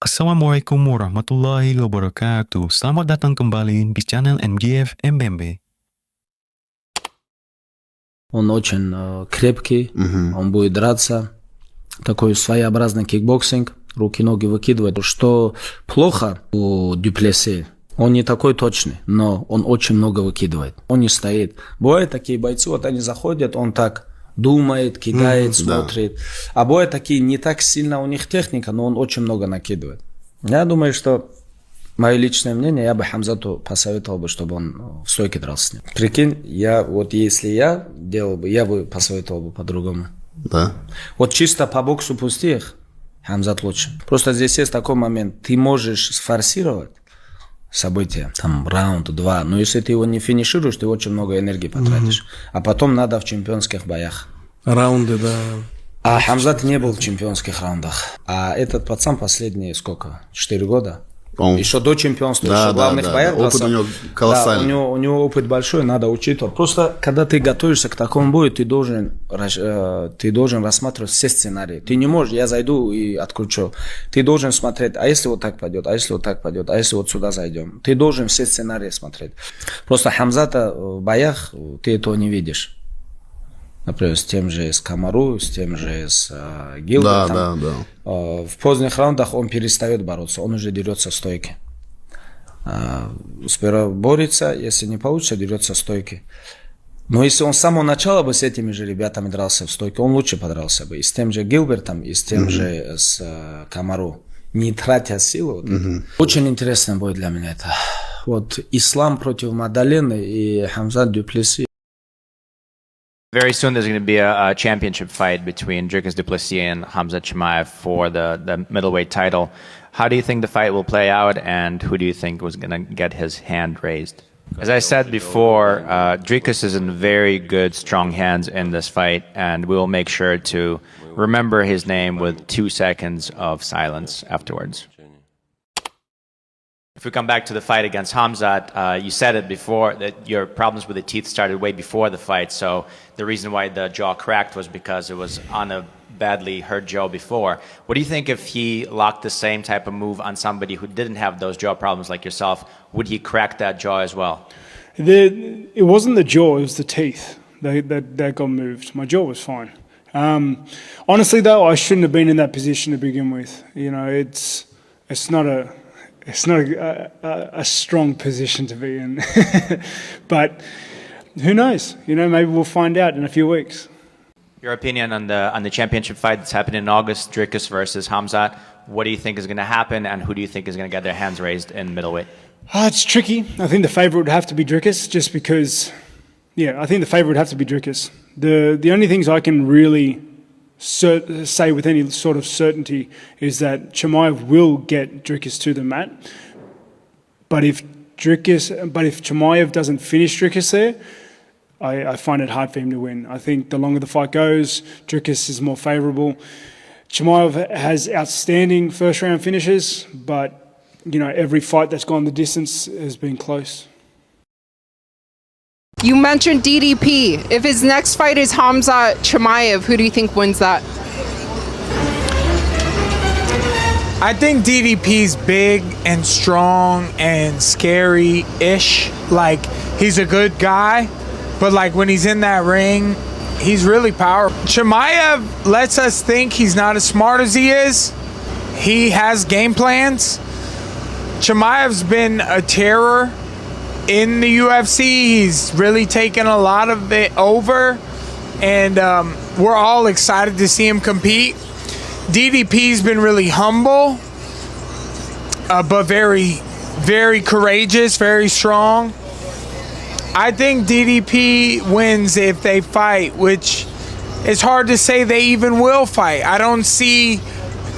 Assalamualaikum warahmatullahi wabarakatuh. Selamat datang kembali di channel MGF ММБ. Он очень крепкий, он будет драться. Такой своеобразный кикбоксинг, руки-ноги выкидывать. Что плохо у Du-Plesis, он не такой точный, но он очень много выкидывает. Он не стоит. Бывают такие бойцы, вот они заходят, он так думает, кидает, смотрит. А бывают такие, не так сильно у них техника, но он очень много накидывает. Я думаю, что мое личное мнение, я бы Кhamzату посоветовал бы, чтобы он в стойке дрался с ним. Прикинь, если я делал бы, я бы посоветовал бы по-другому. Да. Вот чисто по боксу пустых, Khamzat лучше. Просто здесь есть такой момент, ты можешь сфорсировать события, там раунд, 2, но если ты его не финишируешь, ты очень много энергии потратишь. А потом надо в чемпионских боях. Раунды, да. А Khamzat не был в чемпионских раундах. А этот пацан последние, 4 года? Еще до чемпионства, еще главных боях. Опыт у него колоссальный. Да, у него опыт большой, надо учитывать. Просто, когда ты готовишься к такому бою, ты должен рассматривать все сценарии. Ты не можешь, я зайду и откручу. Ты должен смотреть, а если вот так пойдет, а если вот так пойдет, а если вот сюда зайдем. Ты должен все сценарии смотреть. Просто Khamzata в боях ты этого не видишь. Например, с тем же с Камару, с тем же с Гилбертом. Да. В поздних раундах он перестает бороться, он уже дерется в стойке. Сперва борется, если не получится, дерется в стойке. Но если он с самого начала бы с этими же ребятами дрался в стойке, он лучше подрался бы. И с тем же Гилбертом, и с тем же с Камару, не тратя силу. Очень интересный бой для меня это. Вот Ислам против Мадалены и Khamzat Du-Plesis. Very soon there's going to be a championship fight between Dricus Du-Plesis and Khamzat Chimaev for the middleweight title. How do you think the fight will play out, and who do you think was going to get his hand raised? As I said before, Dricus is in very good, strong hands in this fight, and we will make sure to remember his name with 2 seconds of silence afterwards. If we come back to the fight against Khamzat, you said it before that your problems with the teeth started way before the fight. So the reason why the jaw cracked was because it was on a badly hurt jaw before. What do you think if he locked the same type of move on somebody who didn't have those jaw problems like yourself? Would he crack that jaw as well? It wasn't the jaw, it was the teeth that got moved. My jaw was fine. Honestly, though, I shouldn't have been in that position to begin with. You know, it's not a strong position to be in. But who knows? You know, maybe we'll find out in a few weeks. Your opinion on the championship fight that's happening in August, Dricus versus Khamzat. What do you think is going to happen, and who do you think is going to get their hands raised in middleweight? It's tricky. I think the favourite would have to be Dricus, just because, I think the favourite would have to be Dricus. The only things I can really say with any sort of certainty is that Chimaev will get Dricus to the mat. But if Chimaev doesn't finish Dricus there, I find it hard for him to win. I think the longer the fight goes, Dricus is more favourable. Chimaev has outstanding first round finishes, but every fight that's gone the distance has been close. You mentioned DDP. If his next fight is Khamzat Chimaev, who do you think wins that? I think DDP's big and strong and scary-ish. Like, he's a good guy, but like when he's in that ring, he's really powerful. Chimaev lets us think he's not as smart as he is. He has game plans. Chimaev's been a terror in the UFC. He's really taken a lot of it over, and we're all excited to see him compete. DDP's been really humble, but very, very courageous, very strong. I think DDP wins if they fight, which it's hard to say they even will fight. I don't see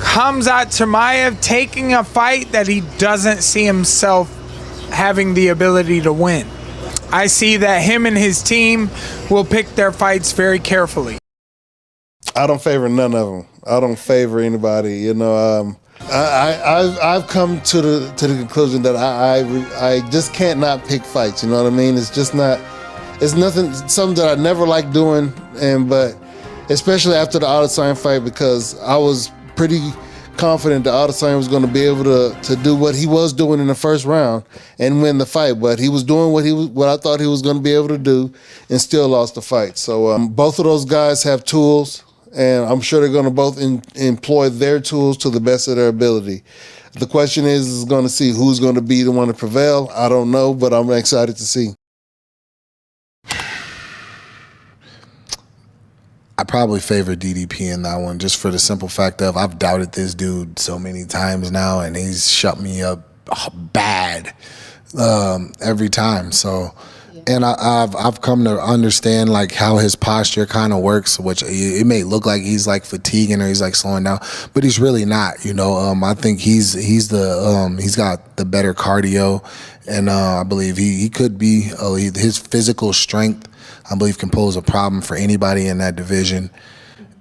Khamzat Chimaev taking a fight that he doesn't see himself having the ability to win. I see that him and his team will pick their fights very carefully. I don't favor none of them. I don't favor anybody. I've come to the conclusion that I just can't not pick fights. You know what I mean? It's just not. It's something that I never liked doing, but especially after the Adesanya fight, because I was pretty confident that Adesanya was going to be able to do what he was doing in the first round and win the fight. But he was doing what I thought he was going to be able to do and still lost the fight. So both of those guys have tools, and I'm sure they're going to both employ their tools to the best of their ability. The question is going to see who's going to be the one to prevail. I don't know, but I'm excited to see. I probably favor DDP in that one, just for the simple fact of I've doubted this dude so many times now, and he's shut me up bad every time. So, and I've come to understand like how his posture kind of works, which it may look like he's like fatiguing or he's like slowing down, but he's really not. You know, I think he's got the better cardio, and I believe he could be his physical strength, I believe, can pose a problem for anybody in that division.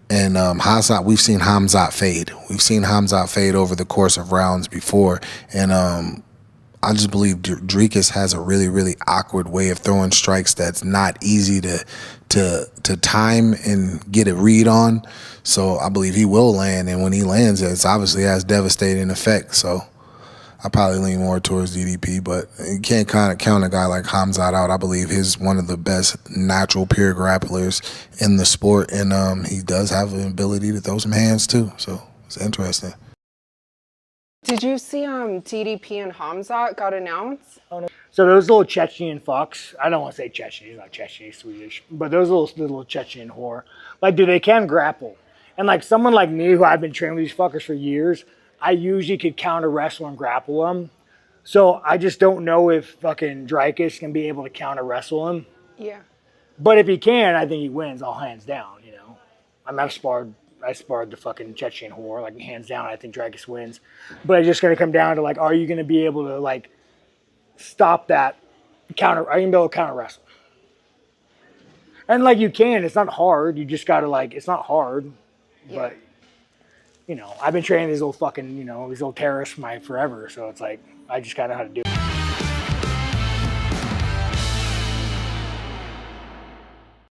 And Khamzat, we've seen Khamzat fade. We've seen Khamzat fade over the course of rounds before. And I just believe Dricus has a really, really awkward way of throwing strikes that's not easy to time and get a read on. So I believe he will land. And when he lands, it's obviously has devastating effect. So I probably lean more towards DDP, but you can't kind of count a guy like Khamzat out. I believe he's one of the best natural pure grapplers in the sport, and he does have an ability to throw some hands too. So it's interesting. Did you see DDP and Khamzat got announced? So those little Chechen fucks, I don't want to say Chechen, he's not Chechen, he's Swedish, but those little Chechen whore, like, dude, they can grapple. And like someone like me, who I've been training with these fuckers for years, I usually could counter wrestle and grapple them. So I just don't know if fucking Dricus can be able to counter wrestle him. Yeah. But if he can, I think he wins all hands down, you know. I sparred the fucking Chechen whore, like hands down, I think Dricus wins. But it's just going to come down to like, are you going to be able to like stop that counter? Are you going to be able to counter wrestle? And like you can, it's not hard. You just got to like, it's not hard, but you know, I've been training these little fucking, you know, these little terrorists for forever. So it's like, I just got to know how to do it.